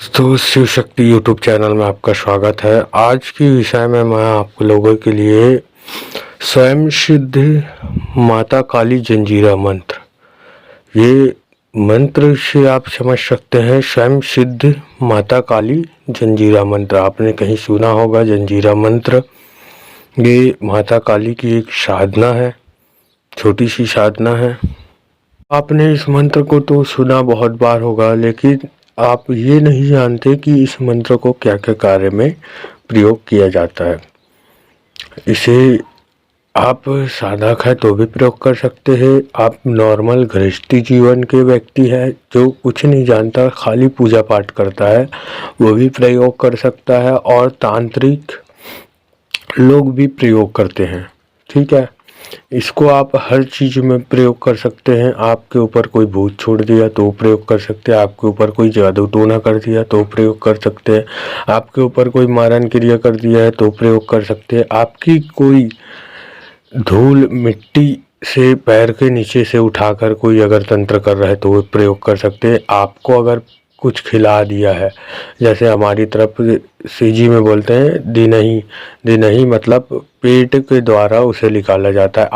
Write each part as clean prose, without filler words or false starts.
तो Shiv Shakti YouTube channel में आपका स्वागत है। आज की विषय में मैं आप लोगों के लिए स्वयं सिद्ध माता काली जंजीरा मंत्र, ये मंत्र से आप समझ सकते हैं। स्वयं सिद्ध माता काली जंजीरा मंत्र आपने कहीं सुना होगा। जंजीरा मंत्र ये माता काली की एक साधना है, छोटी सी साधना है। आपने इस मंत्र को तो सुना बहुत बार होगा, लेकिन आप ये नहीं जानते कि इस मंत्र को क्या क्या कार्य में प्रयोग किया जाता है। इसे आप साधक है तो भी प्रयोग कर सकते हैं। आप नॉर्मल गृहस्थी जीवन के व्यक्ति है जो कुछ नहीं जानता, खाली पूजा पाठ करता है, वो भी प्रयोग कर सकता है। और तांत्रिक लोग भी प्रयोग करते हैं, ठीक है। इसको आप हर चीज़ में प्रयोग कर सकते हैं। आपके ऊपर कोई भूत छोड़ दिया तो प्रयोग कर सकते हैं, आपके ऊपर कोई जादू टोना कर दिया तो प्रयोग कर सकते हैं, आपके ऊपर कोई मारन क्रिया कर दिया है तो प्रयोग कर सकते हैं, आपकी कोई धूल मिट्टी से पैर के नीचे से उठाकर कोई अगर तंत्र कर रहा है तो वो प्रयोग कर सकते हैं। आपको अगर कुछ खिला दिया है, जैसे हमारी तरफ सीजी में बोलते हैं दिनही, दिनही मतलब पेट के द्वारा उसे निकाला जाता है,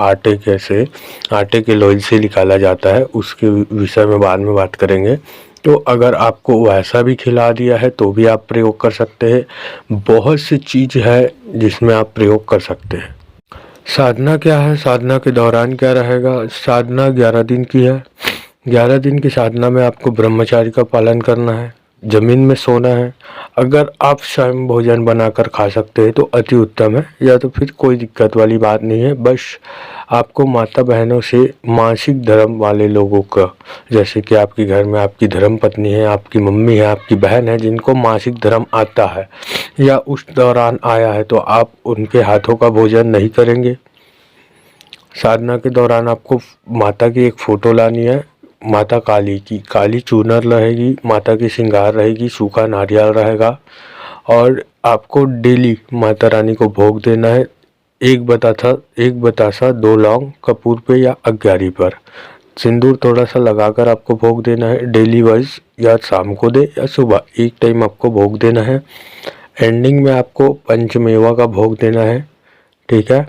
आटे के लोई से निकाला जाता है। उसके विषय में बाद में बात करेंगे। तो अगर आपको वैसा भी खिला दिया है तो भी आप प्रयोग कर सकते हैं। बहुत सी चीज़ है जिसमें आप प्रयोग कर सकते हैं। साधना क्या है, साधना के दौरान क्या रहेगा। साधना 11 दिन की है। 11 दिन की साधना में आपको ब्रह्मचारी का पालन करना है, जमीन में सोना है। अगर आप स्वयं भोजन बनाकर खा सकते हैं तो अति उत्तम है, या तो फिर कोई दिक्कत वाली बात नहीं है। बस आपको माता बहनों से मासिक धर्म वाले लोगों का, जैसे कि आपके घर में आपकी धर्म पत्नी है, आपकी मम्मी है, आपकी बहन है, जिनको मासिक धर्म आता है या उस दौरान आया है, तो आप उनके हाथों का भोजन नहीं करेंगे। साधना के दौरान आपको माता की एक फ़ोटो लानी है, माता काली की। काली चूनर रहेगी, माता की श्रृंगार रहेगी, सूखा नारियल रहेगा। और आपको डेली माता रानी को भोग देना है। एक बतासा 2 लौंग कपूर पे या अग्यारी पर सिंदूर थोड़ा सा लगाकर आपको भोग देना है। डेली वाइज या शाम को दे या सुबह, एक टाइम आपको भोग देना है। एंडिंग में आपको पंचमेवा का भोग देना है, ठीक है।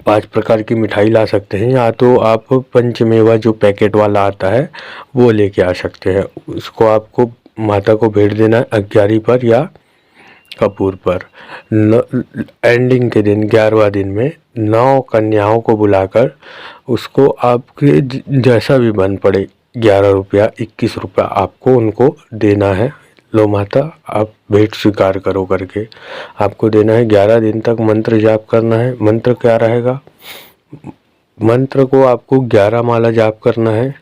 5 प्रकार की मिठाई ला सकते हैं, या तो आप पंचमेवा जो पैकेट वाला आता है वो लेके आ सकते हैं। उसको आपको माता को भेंट देना है अग्यारी पर या कपूर पर। एंडिंग के दिन 11वां दिन में 9 कन्याओं को बुलाकर उसको आपके जैसा भी बन पड़े 11 रुपया 21 रुपया आपको उनको देना है। लो माता, आप भेंट स्वीकार करो करके आपको देना है। 11 दिन तक मंत्र जाप करना है। मंत्र क्या रहेगा, मंत्र को आपको 11 माला जाप करना है,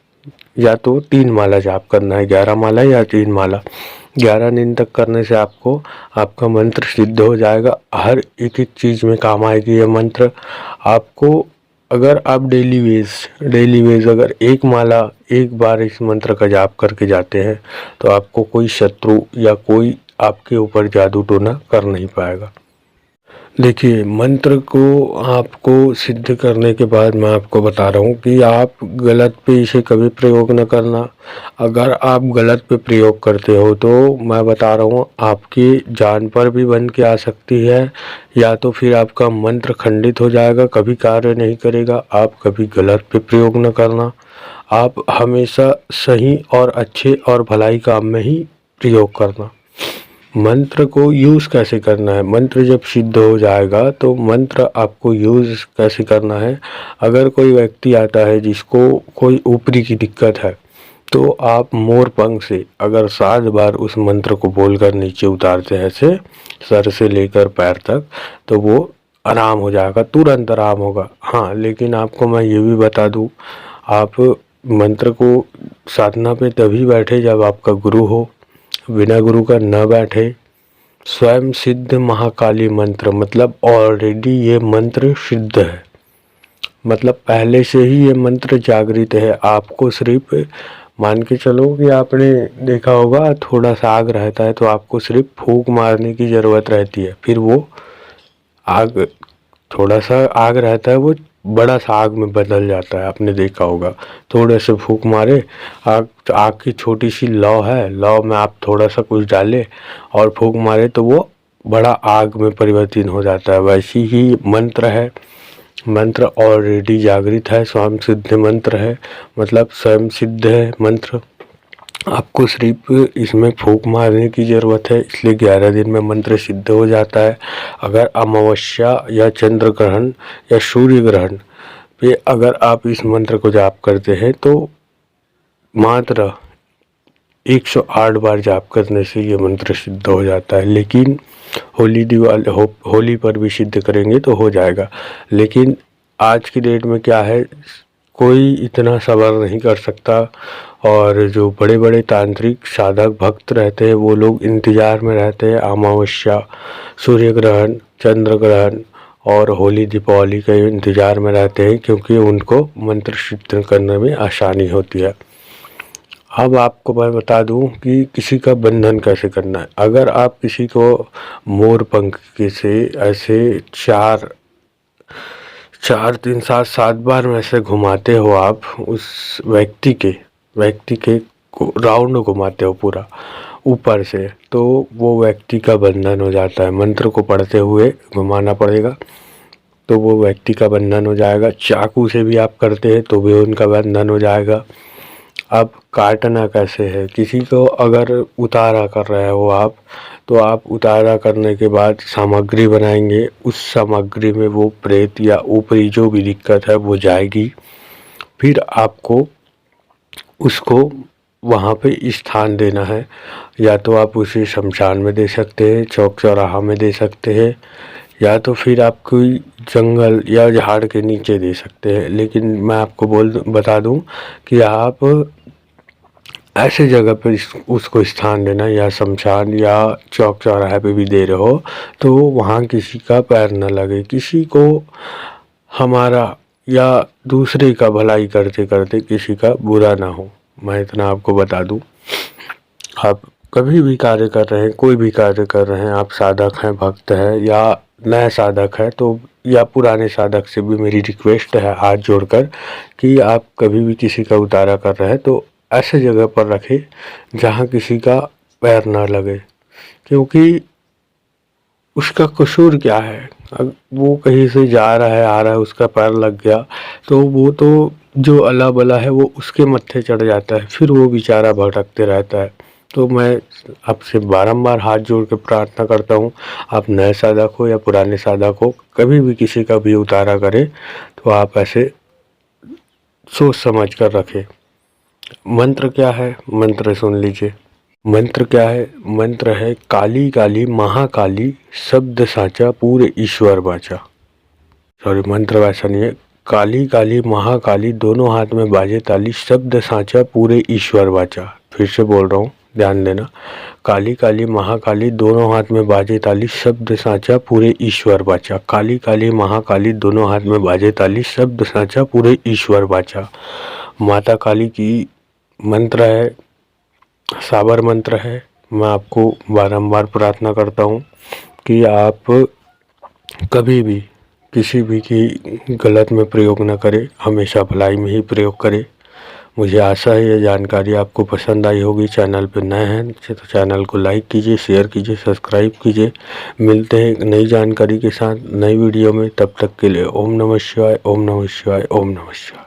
या तो 3 माला जाप करना है। 11 माला या 3 माला 11 दिन तक करने से आपको आपका मंत्र सिद्ध हो जाएगा। हर एक चीज़ में काम आएगी ये मंत्र आपको। अगर आप डेली वेज अगर 1 माला 1 बार इस मंत्र का जाप करके जाते हैं तो आपको कोई शत्रु या कोई आपके ऊपर जादू टोना कर नहीं पाएगा। देखिए, मंत्र को आपको सिद्ध करने के बाद मैं आपको बता रहा हूँ कि आप गलत पे इसे कभी प्रयोग न करना। अगर आप गलत पे प्रयोग करते हो तो मैं बता रहा हूँ आपकी जान पर भी बन के आ सकती है, या तो फिर आपका मंत्र खंडित हो जाएगा, कभी कार्य नहीं करेगा। आप कभी गलत पे प्रयोग न करना। आप हमेशा सही और अच्छे और भलाई काम में ही प्रयोग करना। मंत्र को यूज़ कैसे करना है, मंत्र जब सिद्ध हो जाएगा तो मंत्र आपको यूज़ कैसे करना है। अगर कोई व्यक्ति आता है जिसको कोई ऊपरी की दिक्कत है तो आप मोर पंख से अगर 7 बार उस मंत्र को बोलकर नीचे उतारते हैं, ऐसे सर से लेकर पैर तक, तो वो आराम हो जाएगा, तुरंत आराम होगा। हाँ, लेकिन आपको मैं ये भी बता दूँ, आप मंत्र को साधना पे तभी बैठे जब आपका गुरु हो, बिना गुरु का न बैठे। स्वयं सिद्ध महाकाली मंत्र मतलब ऑलरेडी ये मंत्र सिद्ध है, मतलब पहले से ही ये मंत्र जागृत है। आपको सिर्फ मान के चलो कि आपने देखा होगा थोड़ा सा आग रहता है तो आपको सिर्फ फूंक मारने की ज़रूरत रहती है, फिर वो आग, थोड़ा सा आग रहता है वो बड़ा सा आग में बदल जाता है। आपने देखा होगा, थोड़े से फूंक मारे, आग की छोटी सी लौ है, लौ में आप थोड़ा सा कुछ डाले और फूंक मारे तो वो बड़ा आग में परिवर्तित हो जाता है। वैसी ही मंत्र है, मंत्र ऑलरेडी जागृत है, स्वयं सिद्ध मंत्र है, मतलब स्वयं सिद्ध है मंत्र। आपको सिर्फ इसमें फूंक मारने की ज़रूरत है, इसलिए 11 दिन में मंत्र सिद्ध हो जाता है। अगर अमावस्या या चंद्र ग्रहण या सूर्य ग्रहण पे अगर आप इस मंत्र को जाप करते हैं तो मात्र 108 बार जाप करने से ये मंत्र सिद्ध हो जाता है। लेकिन होली पर भी सिद्ध करेंगे तो हो जाएगा। लेकिन आज की डेट में क्या है, कोई इतना सब्र नहीं कर सकता, और जो बड़े बड़े तांत्रिक साधक भक्त रहते हैं वो लोग इंतज़ार में रहते हैं अमावस्या, सूर्य ग्रहण, चंद्र ग्रहण और होली दीपावली के इंतज़ार में रहते हैं, क्योंकि उनको मंत्र सिद्ध करने में आसानी होती है। अब आपको मैं बता दूं कि किसी का बंधन कैसे करना है। अगर आप किसी को मोर पंख से ऐसे 4 3 7 7 बार में ऐसे घुमाते हो, आप उस व्यक्ति के राउंड घुमाते हो पूरा ऊपर से, तो वो व्यक्ति का बंधन हो जाता है। मंत्र को पढ़ते हुए घुमाना पड़ेगा तो वो व्यक्ति का बंधन हो जाएगा। चाकू से भी आप करते हैं तो भी उनका बंधन हो जाएगा। अब काटना कैसे है, किसी को अगर उतारा कर रहे हो आप, तो आप उतारा करने के बाद सामग्री बनाएंगे, उस सामग्री में वो प्रेत या ऊपरी जो भी दिक्कत है वो जाएगी। फिर आपको उसको वहाँ पे स्थान देना है, या तो आप उसे शमशान में दे सकते हैं, चौक चौराहा में दे सकते हैं, या तो फिर आप कोई जंगल या झाड़ के नीचे दे सकते हैं। लेकिन मैं आपको बता दूं कि आप ऐसे जगह पर उसको स्थान देना, या शमशान या चौक चौराहे पे भी दे रहे हो तो वहाँ किसी का पैर न लगे, किसी को हमारा या दूसरे का भलाई करते करते किसी का बुरा ना हो। मैं इतना आपको बता दूं। आप कभी भी कार्य कर रहे हैं, कोई भी कार्य कर रहे हैं, आप साधक हैं, भक्त हैं या नए साधक है, तो या पुराने साधक से भी मेरी रिक्वेस्ट है हाथ जोड़कर कि आप कभी भी किसी का उतारा कर रहे हैं तो ऐसे जगह पर रखें जहां किसी का पैर ना लगे, क्योंकि उसका कसूर क्या है। अब वो कहीं से जा रहा है, आ रहा है, उसका पैर लग गया तो वो तो जो अल्लाह बला है वो उसके मत्थे चढ़ जाता है, फिर वो बेचारा भटकते रहता है। तो मैं आपसे बारंबार हाथ जोड़ के प्रार्थना करता हूँ, आप नए साधक हो या पुराने साधक हो, कभी भी किसी का भी उतारा करें तो आप ऐसे सोच समझ कर रखें। मंत्र क्या है, मंत्र सुन लीजिए। मंत्र क्या है, मंत्र है काली काली महाकाली शब्द साचा पूरे ईश्वर बाचा। सॉरी, मंत्र वैसा नहीं है। काली काली महाकाली दोनों हाथ में बाजे ताली शब्द साचा पूरे ईश्वर बाचा। फिर से बोल रहा हूँ, ध्यान देना। काली काली महाकाली दोनों हाथ में बाजे ताली शब्द साचा पूरे ईश्वर बाचा। काली काली महाकाली दोनों हाथ में बाजे ताली शब्द साचा पूरे ईश्वर बाचा। माता काली की मंत्र है, साबर मंत्र है। मैं आपको बारंबार प्रार्थना करता हूँ कि आप कभी भी किसी भी की गलत में प्रयोग न करें, हमेशा भलाई में ही प्रयोग करें। मुझे आशा है ये जानकारी आपको पसंद आई होगी। चैनल पर नए हैं तो चैनल को लाइक कीजिए, शेयर कीजिए, सब्सक्राइब कीजिए। मिलते हैं एक नई जानकारी के साथ नई वीडियो में, तब तक के लिए ओम नमः शिवाय, ओम नमः शिवाय, ओम नमः शिवाय।